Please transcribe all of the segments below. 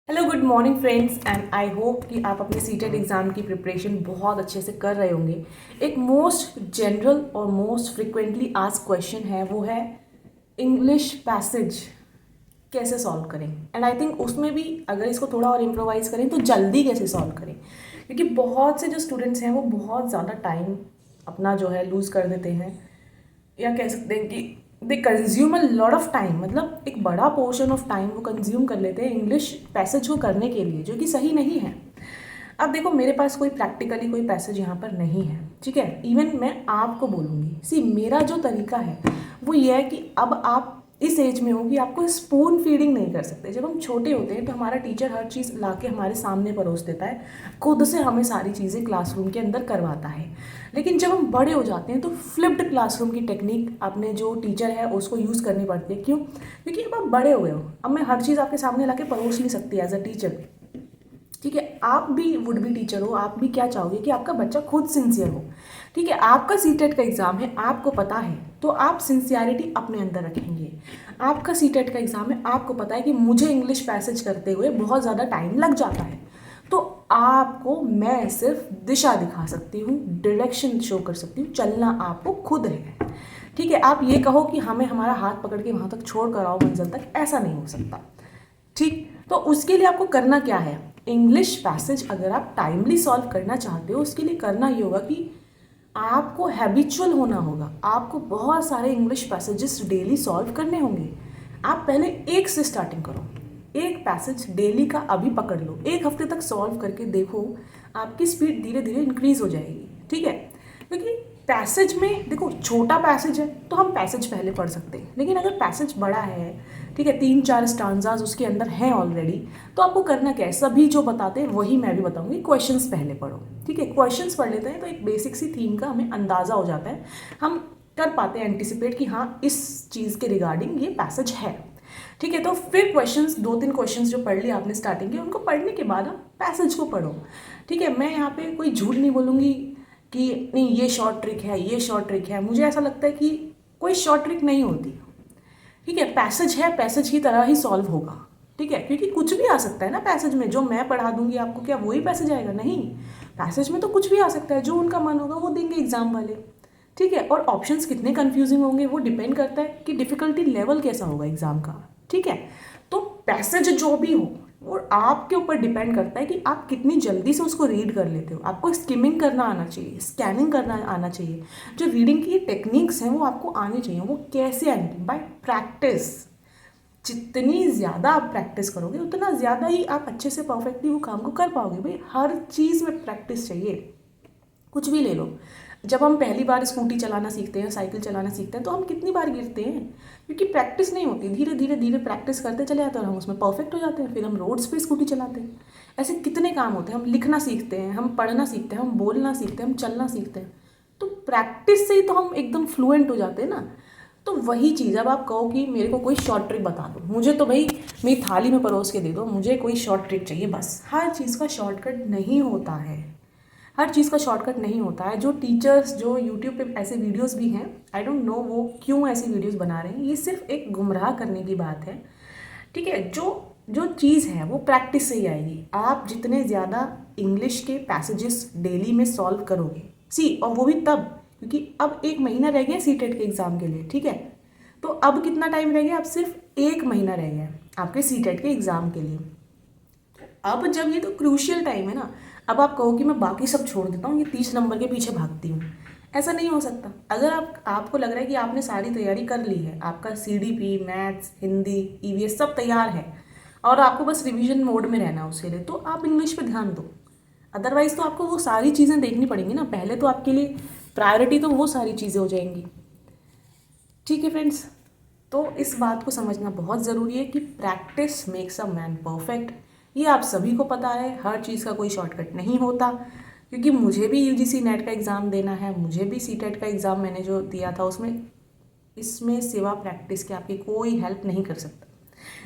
Hello good morning friends and I hope कि आप अपने सीटेट एग्ज़ाम की प्रिपरेशन बहुत अच्छे से कर रहे होंगे। एक मोस्ट जनरल और मोस्ट फ्रिक्वेंटली आस्क्ड क्वेश्चन है, वो है इंग्लिश पैसेज कैसे सॉल्व करें। एंड आई थिंक उसमें भी अगर इसको थोड़ा और इम्प्रोवाइज़ करें तो जल्दी कैसे सॉल्व करें, क्योंकि बहुत से जो स्टूडेंट्स हैं वो बहुत ज़्यादा टाइम अपना जो है लूज़ कर देते हैं, या कह सकते हैं कि they consume a lot of time, मतलब एक बड़ा पोर्शन ऑफ टाइम वो कंज्यूम कर लेते हैं इंग्लिश पैसेज को करने के लिए, जो कि सही नहीं है। अब देखो, मेरे पास कोई प्रैक्टिकली कोई पैसेज यहाँ पर नहीं है, ठीक है। इवन मैं आपको बोलूँगी, सी मेरा जो तरीका है वो ये है कि अब आप इस एज में हो कि आपको स्पून फीडिंग नहीं कर सकते। जब हम छोटे होते हैं तो हमारा टीचर हर चीज़ ला के हमारे सामने परोस देता है, खुद से हमें सारी चीज़ें क्लासरूम के अंदर करवाता है। लेकिन जब हम बड़े हो जाते हैं तो फ्लिप्ड क्लासरूम की टेक्निक अपने जो टीचर है उसको यूज़ करनी पड़ती है। क्यों? क्योंकि अब आप बड़े हो गए हो, अब मैं हर चीज़ आपके सामने ला के परोस नहीं सकती एज अ टीचर, ठीक है। आप भी वुड बी टीचर हो, आप भी क्या चाहोगे कि आपका बच्चा खुद सिंसियर हो, ठीक है। आपका सीटेट का एग्ज़ाम है, आपको पता है, तो आप सिंसियरिटी अपने अंदर रखेंगे। आपका सीटेट का एग्ज़ाम है, आपको पता है कि मुझे इंग्लिश पैसेज करते हुए बहुत ज़्यादा टाइम लग जाता है, तो आपको मैं सिर्फ दिशा दिखा सकती हूँ, डायरेक्शन शो कर सकती हूँ, चलना आपको खुद है, ठीक है। आप ये कहो कि हमें हमारा हाथ पकड़ के वहाँ तक छोड़ कर आओ मंजिल तक, ऐसा नहीं हो सकता, ठीक। तो उसके लिए आपको करना क्या है, इंग्लिश पैसेज अगर आप टाइमली सॉल्व करना चाहते हो, उसके लिए करना ये होगा कि आपको हैबिचुअल होना होगा। आपको बहुत सारे इंग्लिश पैसेजेस डेली सॉल्व करने होंगे। आप पहले एक से स्टार्टिंग करो, एक पैसेज डेली का अभी पकड़ लो, एक हफ्ते तक सॉल्व करके देखो, आपकी स्पीड धीरे धीरे इंक्रीज हो जाएगी, ठीक है। क्योंकि पैसेज में देखो, छोटा पैसेज है तो हम पैसेज पहले पढ़ सकते हैं, लेकिन अगर पैसेज बड़ा है, ठीक है, 3-4 स्टांजाज उसके अंदर हैं ऑलरेडी, तो आपको करना क्या है, सभी जो बताते हैं वही मैं भी बताऊंगी। क्वेश्चंस पहले पढ़ो, ठीक है। क्वेश्चंस पढ़ लेते हैं तो एक बेसिक सी थीम का हमें अंदाज़ा हो जाता है, हम कर पाते हैं एंटिसिपेट कि हाँ इस चीज़ के रिगार्डिंग ये पैसेज है, ठीक है। तो फिर क्वेश्चंस, 2-3 क्वेश्चंस जो पढ़ लिए आपने स्टार्टिंग के, उनको पढ़ने के बाद आप पैसेज को पढ़ो, ठीक है। मैं यहाँ पे कोई झूठ नहीं बोलूँगी कि नहीं ये शॉर्ट ट्रिक है, ये शॉर्ट ट्रिक है। मुझे ऐसा लगता है कि कोई शॉर्ट ट्रिक नहीं होती, ठीक है। पैसेज है, पैसेज की तरह ही सॉल्व होगा, ठीक है। क्योंकि कुछ भी आ सकता है ना पैसेज में, जो मैं पढ़ा दूंगी आपको क्या वही पैसेज आएगा? नहीं, पैसेज में तो कुछ भी आ सकता है, जो उनका मन होगा वो देंगे एग्जाम वाले, ठीक है। और ऑप्शंस कितने कंफ्यूजिंग होंगे वो डिपेंड करता है कि डिफिकल्टी लेवल कैसा होगा एग्जाम का, ठीक है। तो पैसेज जो भी हो वो आपके ऊपर डिपेंड करता है कि आप कितनी जल्दी से उसको रीड कर लेते हो। आपको स्किमिंग करना आना चाहिए, स्कैनिंग करना आना चाहिए, जो रीडिंग की टेक्निक्स हैं वो आपको आनी चाहिए। वो कैसे आएंगी? Bye practice. जितनी ज़्यादा आप प्रैक्टिस करोगे उतना ज़्यादा ही आप अच्छे से परफेक्टली वो काम को कर पाओगे। भाई हर चीज़ में प्रैक्टिस चाहिए। कुछ भी ले लो, जब हम पहली बार स्कूटी चलाना सीखते हैं, साइकिल चलाना सीखते हैं, तो हम कितनी बार गिरते हैं? क्योंकि प्रैक्टिस नहीं होती। धीरे धीरे धीरे प्रैक्टिस करते चले जाते हैं और हम उसमें परफेक्ट हो जाते हैं, फिर हम रोड्स पे स्कूटी चलाते हैं। ऐसे कितने काम होते हैं। हम लिखना सीखते हैं, हम पढ़ना सीखते हैं, हम बोलना सीखते हैं, हम चलना सीखते हैं, तो प्रैक्टिस से ही तो हम एकदम फ्लुएंट हो जाते हैं ना। तो वही चीज़, अब आप कहो कि मेरे को कोई शॉर्ट ट्रिक बता दो, मुझे तो भाई मेरी थाली में परोस के दे दो, मुझे कोई शॉर्ट ट्रिक चाहिए बस। हर चीज़ का शॉर्टकट नहीं होता है, हर चीज़ का शॉर्टकट नहीं होता है। जो टीचर्स जो यूट्यूब पे ऐसे वीडियोस भी हैं, आई डोंट नो वो क्यों ऐसी वीडियोस बना रहे हैं, ये सिर्फ एक गुमराह करने की बात है, ठीक है। जो जो चीज़ है वो प्रैक्टिस से ही आएगी। आप जितने ज़्यादा इंग्लिश के पैसेजेस डेली में सॉल्व करोगे, सी, और वो भी तब, क्योंकि अब 1 महीना रह गया सीटेट के एग्ज़ाम के लिए, ठीक है। तो अब कितना टाइम रह गया? अब सिर्फ 1 महीना रह गया आपके सीटेट के एग्ज़ाम के लिए। अब जब ये तो क्रूशियल टाइम है ना, अब आप कहो कि मैं बाकी सब छोड़ देता हूँ, ये 30 नंबर के पीछे भागती हूँ, ऐसा नहीं हो सकता। अगर आपको लग रहा है कि आपने सारी तैयारी कर ली है, आपका सीडीपी, मैथ्स, हिंदी, ईवीएस सब तैयार है और आपको बस रिवीजन मोड में रहना है उसके लिए, तो आप इंग्लिश पे ध्यान दो। अदरवाइज़ तो आपको वो सारी चीज़ें देखनी पड़ेंगी ना, पहले तो आपके लिए प्रायोरिटी तो वो सारी चीज़ें हो जाएंगी, ठीक है फ्रेंड्स। तो इस बात को समझना बहुत ज़रूरी है कि practice makes a man perfect. ये आप सभी को पता है, हर चीज़ का कोई शॉर्टकट नहीं होता। क्योंकि मुझे भी यूजीसी नेट का एग्ज़ाम देना है, मुझे भी सीटेट का एग्ज़ाम मैंने जो दिया था उसमें, इसमें सिवा प्रैक्टिस के आपकी कोई हेल्प नहीं कर सकता।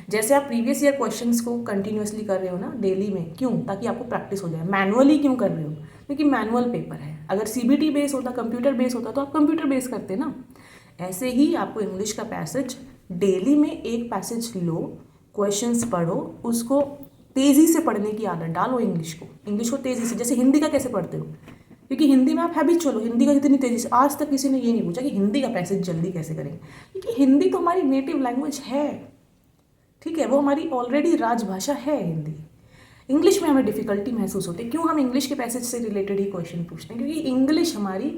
जैसे आप प्रीवियस ईयर क्वेश्चंस को कंटिन्यूअसली कर रहे हो ना डेली में, क्यों? ताकि आपको प्रैक्टिस हो जाए। मैनुअली क्यों कर रहे हो? क्योंकि मैनुअल पेपर है। अगर सीबीटी बेस होता, कंप्यूटर बेस होता, तो आप कंप्यूटर बेस करते ना। ऐसे ही आपको इंग्लिश का पैसेज डेली में एक पैसेज लो, क्वेश्चंस पढ़ो, उसको तेज़ी से पढ़ने की आदत डालो इंग्लिश को तेज़ी से। जैसे हिंदी का कैसे पढ़ते हो, क्योंकि हिंदी में आप हैबिचुअल हो, हिंदी का इतनी तेज़ी से आज तक किसी ने ये नहीं पूछा कि हिंदी का पैसेज जल्दी कैसे करेंगे, क्योंकि हिंदी तो हमारी नेटिव लैंग्वेज है, ठीक है, वो हमारी ऑलरेडी राजभाषा है हिंदी। इंग्लिश में हमें डिफ़िकल्टी महसूस होती है, क्यों हम इंग्लिश के पैसेज से रिलेटेड ही क्वेश्चन पूछते हैं, क्योंकि इंग्लिश हमारी,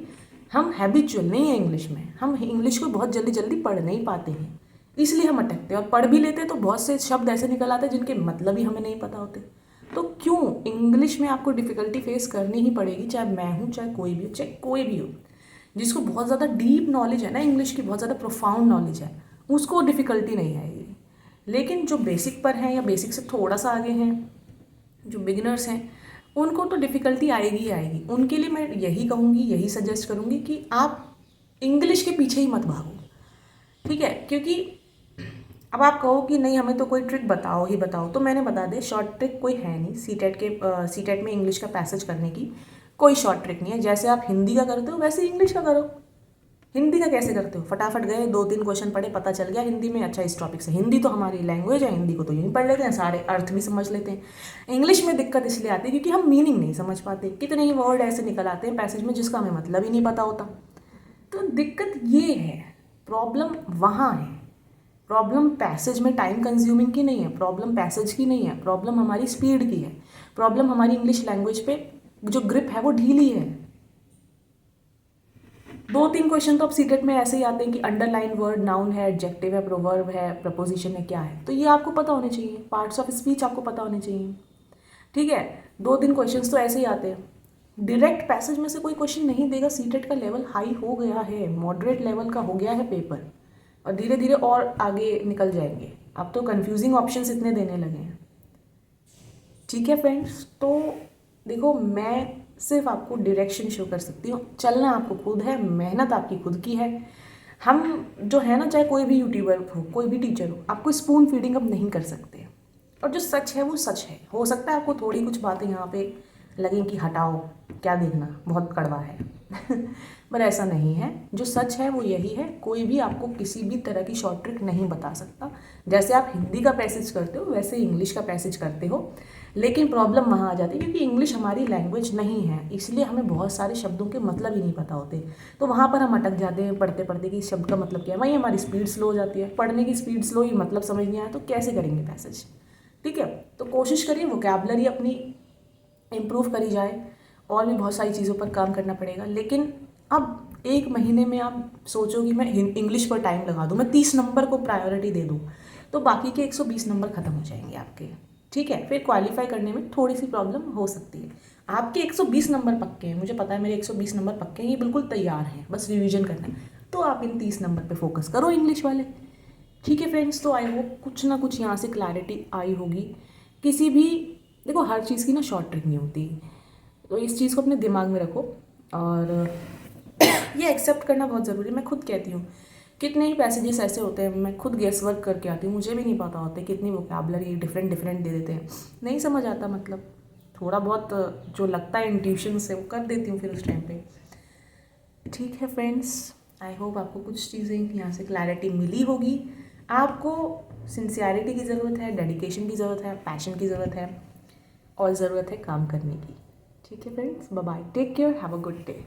हम हैबिचुअल नहीं है इंग्लिश में, हम इंग्लिश को बहुत जल्दी जल्दी पढ़ नहीं पाते हैं, इसलिए हम अटकते हैं। और पढ़ भी लेते हैं तो बहुत से शब्द ऐसे निकल आते हैं जिनके मतलब ही हमें नहीं पता होते। तो क्यों इंग्लिश में आपको डिफ़िकल्टी फेस करनी ही पड़ेगी, चाहे मैं हूँ, चाहे कोई भी हो जिसको बहुत ज़्यादा डीप नॉलेज है ना इंग्लिश की, बहुत ज़्यादा प्रोफाउंड नॉलेज है, उसको डिफ़िकल्टी नहीं आएगी। लेकिन जो बेसिक पर हैं या बेसिक से थोड़ा सा आगे हैं, जो बिगिनर्स हैं, उनको तो डिफ़िकल्टी आएगी ही आएगी। उनके लिए मैं यही कहूँगी, यही सजेस्ट करूँगी कि आप इंग्लिश के पीछे ही मत भागो, ठीक है। क्योंकि अब आप कहो कि नहीं हमें तो कोई ट्रिक बताओ ही बताओ, तो मैंने बता दे, शॉर्ट ट्रिक कोई है नहीं। सीटेट में इंग्लिश का पैसेज करने की कोई शॉर्ट ट्रिक नहीं है। जैसे आप हिंदी का करते हो वैसे इंग्लिश का करो। हिंदी का कैसे करते हो, फटाफट गए 2-3 क्वेश्चन पढ़े, पता चल गया हिंदी में, अच्छा इस टॉपिक से, हिंदी तो हमारी लैंग्वेज है, हिंदी को तो यूँ पढ़ लेते हैं, सारे अर्थ भी समझ लेते हैं। इंग्लिश में दिक्कत इसलिए आती है क्योंकि हम मीनिंग नहीं समझ पाते, कितने ही वर्ड ऐसे निकल आते हैं पैसेज में जिसका हमें मतलब ही नहीं पता होता। तो दिक्कत ये है, प्रॉब्लम वहाँ है। प्रॉब्लम पैसेज में टाइम कंज्यूमिंग की नहीं है, प्रॉब्लम पैसेज की नहीं है, प्रॉब्लम हमारी स्पीड की है, प्रॉब्लम हमारी इंग्लिश लैंग्वेज पे जो ग्रिप है वो ढीली है। 2-3 क्वेश्चन तो अब सीटेट में ऐसे ही आते हैं कि अंडरलाइन वर्ड नाउन है, एडजेक्टिव है, प्रोवर्ब है, प्रपोजिशन है, क्या है, तो ये आपको पता होने चाहिए। पार्ट्स ऑफ स्पीच आपको पता होने चाहिए, ठीक है। 2-3 क्वेश्चन तो ऐसे ही आते हैं। डायरेक्ट पैसेज में से कोई क्वेश्चन नहीं देगा। सीटेट का लेवल हाई हो गया है, मॉडरेट लेवल का हो गया है पेपर, और धीरे धीरे और आगे निकल जाएंगे। अब तो कंफ्यूजिंग ऑप्शंस इतने देने लगे हैं, ठीक है फ्रेंड्स। तो देखो, मैं सिर्फ आपको डायरेक्शन शो कर सकती हूँ, चलना आपको खुद है, मेहनत आपकी खुद की है। हम जो है ना, चाहे कोई भी यूट्यूबर हो, कोई भी टीचर हो, आपको स्पून फीडिंग अब नहीं कर सकते। और जो सच है वो सच है। हो सकता है आपको थोड़ी कुछ बातें यहाँ पे लगें कि हटाओ, क्या देखना, बहुत कड़वा है पर ऐसा नहीं है। जो सच है वो यही है। कोई भी आपको किसी भी तरह की शॉर्ट ट्रिक नहीं बता सकता। जैसे आप हिंदी का पैसेज करते हो वैसे इंग्लिश का पैसेज करते हो, लेकिन प्रॉब्लम वहाँ आ जाती है क्योंकि इंग्लिश हमारी लैंग्वेज नहीं है, इसलिए हमें बहुत सारे शब्दों के मतलब ही नहीं पता होते। तो वहाँ पर हम अटक जाते हैं पढ़ते पढ़ते कि इस शब्द का मतलब क्या है। वहीं हमारी स्पीड स्लो हो जाती है, पढ़ने की स्पीड स्लो ही, मतलब समझ नहीं आया तो कैसे करेंगे पैसेज, ठीक है। तो कोशिश करिए वोकैबुलरी अपनी इम्प्रूव करी जाए, और भी बहुत सारी चीज़ों पर काम करना पड़ेगा। लेकिन अब 1 महीने में आप सोचो कि मैं इंग्लिश पर टाइम लगा दूँ, मैं 30 नंबर को प्रायोरिटी दे दूँ, तो बाकी के 120 नंबर ख़त्म हो जाएंगे आपके, ठीक है। फिर क्वालिफाई करने में थोड़ी सी प्रॉब्लम हो सकती है। आपके 120 नंबर पक्के हैं, मुझे पता है मेरे 120 नंबर पक्के हैं, ये बिल्कुल तैयार हैं, बस रिवीजन करना है। तो आप इन 30 नंबर पे फोकस करो इंग्लिश वाले, ठीक है फ्रेंड्स। तो आई होप कुछ ना कुछ यहाँ से क्लैरिटी आई होगी। किसी भी, देखो, हर चीज़ की ना शॉर्ट ट्रिक नहीं होती, तो इस चीज़ को अपने दिमाग में रखो। और ये एक्सेप्ट करना बहुत ज़रूरी है। मैं खुद कहती हूँ, कितने ही पैसेजेस ऐसे होते हैं, मैं खुद गेस वर्क करके आती हूँ, मुझे भी नहीं पता होता कितनी वोकैबुलरी डिफरेंट दे देते हैं, नहीं समझ आता, मतलब थोड़ा बहुत जो लगता है इंट्यूशन से वो कर देती हूँ फिर उस टाइम पे, ठीक है फ्रेंड्स। आई होप आपको कुछ चीज़ें यहाँ से क्लैरिटी मिली होगी। आपको सिंसियरिटी की ज़रूरत है, डेडिकेशन की ज़रूरत है, पैशन की ज़रूरत है, और ज़रूरत है काम करने की, ठीक है friends. Bye bye, take care, have a good day.